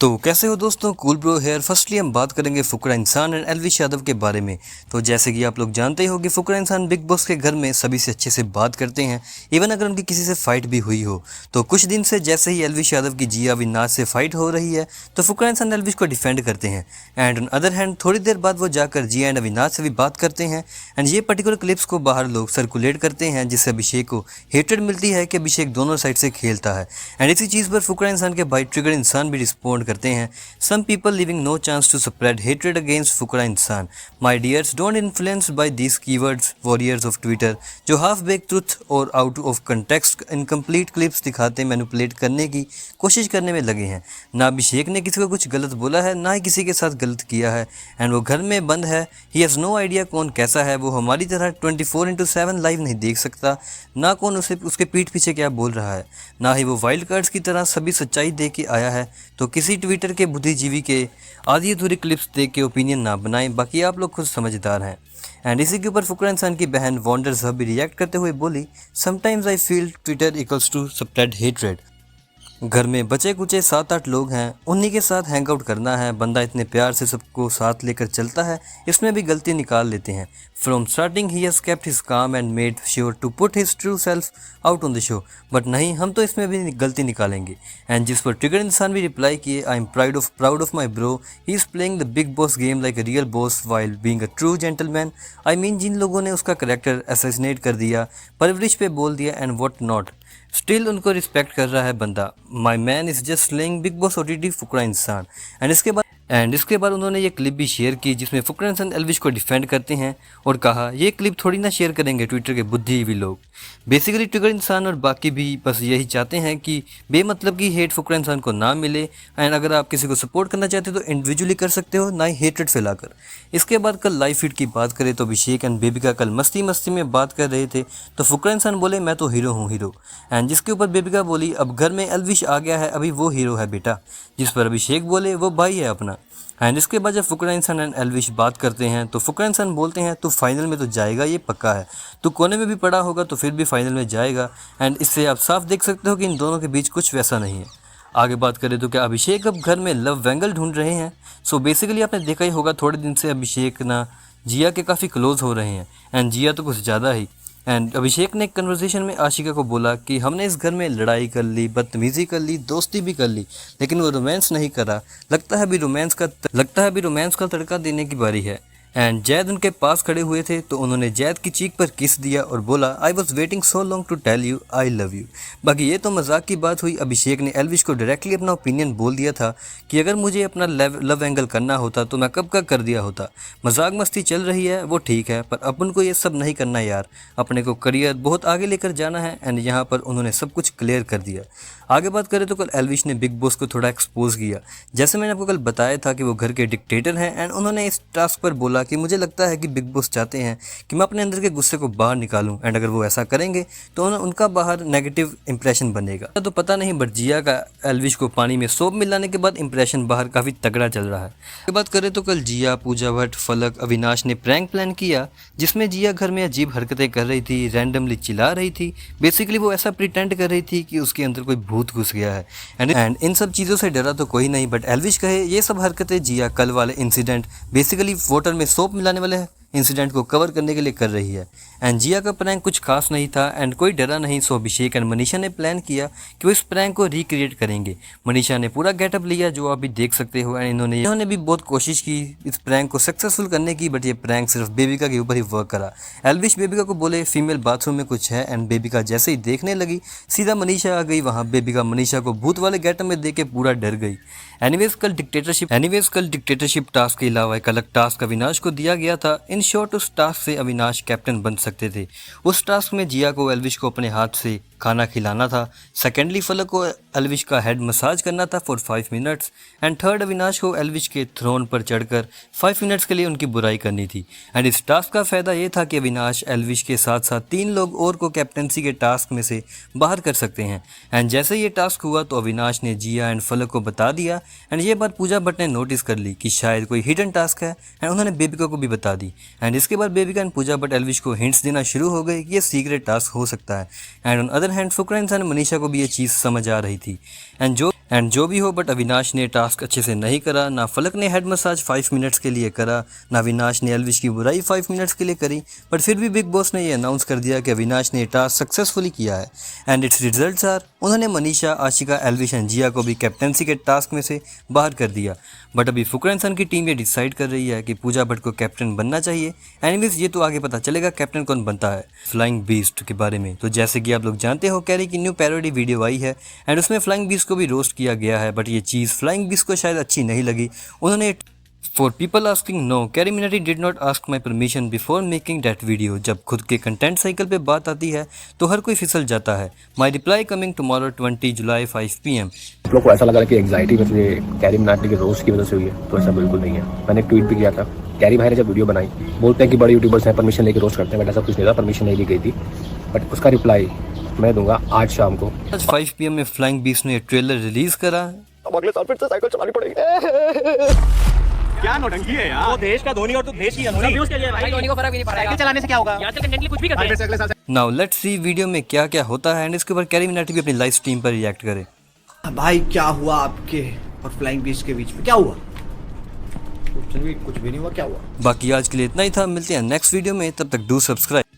तो कैसे हो दोस्तों, कूल ब्रो हेयर। फर्स्टली हम बात करेंगे फुकरा इंसान एंड एल्विश यादव के बारे में। तो जैसे कि आप लोग जानते ही हो कि फुकरा इंसान बिग बॉस के घर में सभी से अच्छे से बात करते हैं, इवन अगर उनकी किसी से फाइट भी हुई हो। तो कुछ दिन से जैसे ही एल्विश यादव की जिया अविनाश से फाइट हो रही है तो फुकरा इंसान एल्विश को डिफेंड करते हैं। एंड ऑन अदर हैंड थोड़ी देर बाद वो जाकर जिया एंड अविनाश से भी बात करते हैं। एंड ये पर्टिकुलर क्लिप्स को बाहर लोग सर्कुलेट करते हैं, जिससे अभिषेक को हेटेड मिलती है कि अभिषेक दोनों साइड से खेलता है। एंड इसी चीज़ पर फुकरा इंसान के भाई ट्रिगर इंसान भी रिस्पॉन्ड करते हैं। Some people leaving no chance to spread hatred against फुकरा इंसान। My dears, don't influenced by these keywords warriors of Twitter, जो हाफ बेक ट्रुथ और out of context incomplete clips दिखाते मैनिपुलेट करने की कोशिश करने में लगे हैं। ना अभिषेक ने किसी को कुछ गलत बोला है, ना ही किसी के साथ गलत किया है। एंड वो घर में बंद है। ही हैज़ नो आइडिया कौन कैसा है। वो हमारी तरह 24/7 लाइव नहीं देख सकता, ना कौन उसे उसके पीठ पीछे क्या बोल रहा है, ना ही वो वाइल्ड कार्ड्स की तरह सभी सच्चाई दे के आया है। तो किसी ट्विटर के बुद्धिजीवी के आधी अधूरी क्लिप्स देख के ओपिनियन ना बनाएं, बाकी आप लोग खुद समझदार हैं। एंड इसी के ऊपर फुकरा इंसान की बहन वॉन्डर साहब भी रिएक्ट करते हुए बोली, sometimes I feel Twitter equals to spread hatred. घर में बचे कुचे 7-8 लोग हैं, उन्हीं के साथ हैंग आउट करना है। बंदा इतने प्यार से सबको साथ लेकर चलता है, इसमें भी गलती निकाल लेते हैं। फ्रॉम स्टार्टिंग ही has kept his calm and made sure to put his true self out on the show. But नहीं, हम तो इसमें भी गलती निकालेंगे। एंड जिस पर ट्रिगर इंसान भी रिप्लाई किए, I am proud of my bro, he is playing the Bigg Boss game like a real boss while being a true gentleman. I mean, जिन लोगों ने उसका करेक्टर असैसिनेट कर दिया, परवरिश पे बोल दिया एंड व्हाट नॉट, स्टिल उनको रिस्पेक्ट कर रहा है बंदा। My man is just slaying Bigg Boss OTT Fukra Insaan. And इसके बाद उन्होंने ये क्लिप भी शेयर की जिसमें फुकरा इंसान एल्विश को डिफेंड करते हैं और कहा, ये क्लिप थोड़ी ना शेयर करेंगे ट्विटर के बुद्धिजीवी लोग। बेसिकली ट्रिगर इंसान और बाकी भी बस यही चाहते हैं कि बेमतलब की हेट फुकरा इंसान को ना मिले। एंड अगर आप किसी को सपोर्ट करना चाहते हो तो इंडिविजुअली कर सकते हो, ना ही हेटेड फैलाकर। इसके बाद कल लाइव फीड की बात करें तो अभिषेक एंड बेबिका कल मस्ती मस्ती में बात कर रहे थे, तो फुकरा इंसान बोले, मैं तो हीरो हूँ हीरो। एंड जिसके ऊपर बेबिका बोली, अब घर में एल्विश आ गया है, अभी वो हीरो है बेटा। जिस पर अभिषेक बोले, वो भाई है अपना। एंड इसके बाद जब फुकरा इंसान एंड एल्विश बात करते हैं तो फुकरा इंसान बोलते हैं, तू फाइनल में तो जाएगा, ये पक्का है। तू कोने में भी पड़ा होगा तो फिर भी फाइनल में जाएगा। एंड इससे आप साफ देख सकते हो कि इन दोनों के बीच कुछ वैसा नहीं है। आगे बात करें तो क्या अभिषेक अब घर में लव एंगल ढूंढ रहे हैं? सो बेसिकली आपने देखा ही होगा, थोड़े दिन से अभिषेक ना जिया के काफ़ी क्लोज हो रहे हैं, एंड जिया तो कुछ ज़्यादा ही। एंड अभिषेक ने एक कन्वर्सेशन में आशिका को बोला कि हमने इस घर में लड़ाई कर ली, बदतमीज़ी कर ली, दोस्ती भी कर ली, लेकिन वो रोमांस नहीं करा। लगता है अभी रोमांस का तड़का देने की बारी है। एंड जैद उनके पास खड़े हुए थे तो उन्होंने जैद की चीख पर किस दिया और बोला, I was waiting so long to tell you I love you. बाकी ये तो मजाक की बात हुई। अभिषेक ने एल्विश को डायरेक्टली अपना ओपिनियन बोल दिया था कि अगर मुझे अपना लव एंगल करना होता तो मैं कब का कर दिया होता। मजाक मस्ती चल रही है वो ठीक है, पर अपन को ये सब नहीं करना यार, अपने को करियर बहुत आगे लेकर जाना है। एंड यहाँ पर उन्होंने सब कुछ क्लियर कर दिया। आगे बात करें तो कल एल्विश ने बिग बॉस को थोड़ा एक्सपोज किया। जैसे मैंने आपको कल बताया था कि वो घर के डिक्टेटर हैं, एंड उन्होंने इस टास्क पर बोला कि मुझे लगता है कि बिग बॉस चाहते हैं कि मैं अपने अंदर के गुस्से को बाहर निकालूं, एंड अगर वो ऐसा करेंगे तो उनका बाहर नेगेटिव इंप्रेशन बनेगा। तो पता नहीं, बट जिया का एल्विश को पानी में सोप मिलाने के बाद इंप्रेशन बाहर काफ़ी तगड़ा चल रहा है। आगे बात करें तो कल जिया, पूजा भट्ट, फलक, अविनाश ने प्रैंक प्लान किया जिसमें जिया घर में अजीब हरकतें कर रही थी, रैंडमली चिल्ला रही थी। बेसिकली वो ऐसा प्रिटेंड कर रही थी कि उसके अंदर कोई भूत घुस गया है। एंड इन सब चीज़ों से डरा तो कोई नहीं, बट एल्विश कहे ये सब हरकतें जिया कल वाले इंसिडेंट, बेसिकली वाटर में सोप मिलाने वाले इंसिडेंट को कवर करने के लिए कर रही है। एंड जिया का प्रैंक कुछ खास नहीं था एंड कोई डरा नहीं। सो अभिषेक एंड मनीषा ने प्लान किया कि वो इस प्रैंक को रिक्रिएट करेंगे। मनीषा ने पूरा गेटअप लिया जो आप भी देख सकते हो, एंड इन्होंने भी बहुत कोशिश की इस प्रैंक को सक्सेसफुल करने की, बट ये प्रैंक सिर्फ बेबिका के ऊपर ही वर्क करा। एल्विश बेबिका को बोले फीमेल बाथरूम में कुछ है, एंड बेबिका जैसे ही देखने लगी सीधा मनीषा आ गई वहाँ। बेबिका मनीषा को भूत वाले गेटअप में देख के पूरा डर गई। एनीवेज कल डिक्टेटरशिप टास्क के अलावा एक अलग टास्क अविनाश को दिया गया था। इन शॉर्ट उस टास्क से अविनाश कैप्टन बन सकते थे। उस टास्क में जिया को एल्विश को अपने हाथ से खाना खिलाना था। सेकेंडली फलक को एल्विश का हेड मसाज करना था for 5 minutes. And third Avinash को एल्विश के थ्रोन पर चढ़कर 5 मिनट्स के लिए उनकी बुराई करनी थी। एंड इस टास्क का फ़ायदा ये था कि अविनाश एल्विश के साथ साथ 3 लोग और को कैप्टनसी के टास्क में से बाहर कर सकते हैं। एंड जैसे ये टास्क हुआ तो अविनाश ने जिया एंड फलक को बता दिया। एंड ये बात पूजा भट्ट ने नोटिस कर ली कि शायद कोई हिडन टास्क है, एंड उन्होंने बेबिका को भी बता दी। एंड इसके बाद बेबिका एंड पूजा भट्ट एल्विश को हिंट्स देना शुरू हो गए कि ये सीक्रेट टास्क हो सकता है। एंड ऑन अदर हैंड फुकरा इंसान मनीषा को भी ये चीज़ समझ आ रही थी। एंड जो भी हो, बट अविनाश ने टास्क अच्छे से नहीं करा। ना फलक ने हेड मसाज 5 मिनट्स के लिए करा, ना अविनाश ने एल्विश की बुराई 5 मिनट्स के लिए करी। बट फिर भी बिग बॉस ने ये अनाउंस कर दिया कि अविनाश ने टास्क सक्सेसफुली किया है एंड इट्स रिजल्ट्स आर, उन्होंने मनीषा, आशिका, एल्विश एंड जिया को भी कैप्टनसी के टास्क में से बाहर कर दिया। बट अभी फुकरा इंसान की टीम ये डिसाइड कर रही है कि पूजा भट्ट को कैप्टन बनना चाहिए। एनीवेज ये तो आगे पता चलेगा कैप्टन कौन बनता है। फ्लाइंग बीस्ट के बारे में तो जैसे कि आप लोग जानते हो, कैरी की न्यू पैरोडी वीडियो आई है एंड उसमें फ्लाइंग बीस्ट को भी रोस्ट किया गया है। बट ये चीज़ फ्लाइंग बीस्ट को शायद अच्छी नहीं लगी। उन्होंने for people asking no, Carry Minati did not ask my permission before making that video. जब खुद के कंटेंट साइकिल पे बात आती है तो हर कोई फिसल जाता है। माई रिप्लाई कमिंग टुमारो 20 जुलाई 5 PM। आप लोग को ऐसा लगा कि एंग्जाइटी में से कैरी मिनाटी के रोस्ट की वजह से हुई है, तो ऐसा बिल्कुल नहीं है। मैंने एक ट्वीट भी किया था, कैरी भाई ने जब वीडियो बनाई, बोलते हैं कि बड़े यूट्यूबर्स हैं परमिशन लेके रोस्ट करते हैं, बट ऐसा कुछ नहीं था, परमिशन नहीं ली गई थी। बट उसका रिप्लाई मैं दूंगा आज शाम को। आज 5 PM में फ्लाइंग बीस्ट ने ट्रेलर रिलीज करा। अब अगले साल फिर से साइकिल चलानी पड़ेगी। क्या नौटंकी है यार। वो देश का धोनी और तू देश की धोनी के लिए भाई, धोनी को फर्क भी नहीं पड़ेगा। साइकिल चलाने से क्या होगा? यार कंटेंट के लिए कुछ भी करते हैं। अगले साल नाउ लेट्स सी वीडियो में क्या क्या होता है एंड इसके ऊपर कैरी मिनाटी भी अपनी लाइव स्ट्रीम पर रिएक्ट करे। भाई क्या हुआ आपके और फ्लाइंग बीस्ट के बीच में, क्या हुआ? कुछ भी नहीं हुआ, क्या हुआ? बाकी आज के लिए इतना ही था, मिलते हैं नेक्स्ट वीडियो में, तब तक डू सब्सक्राइब।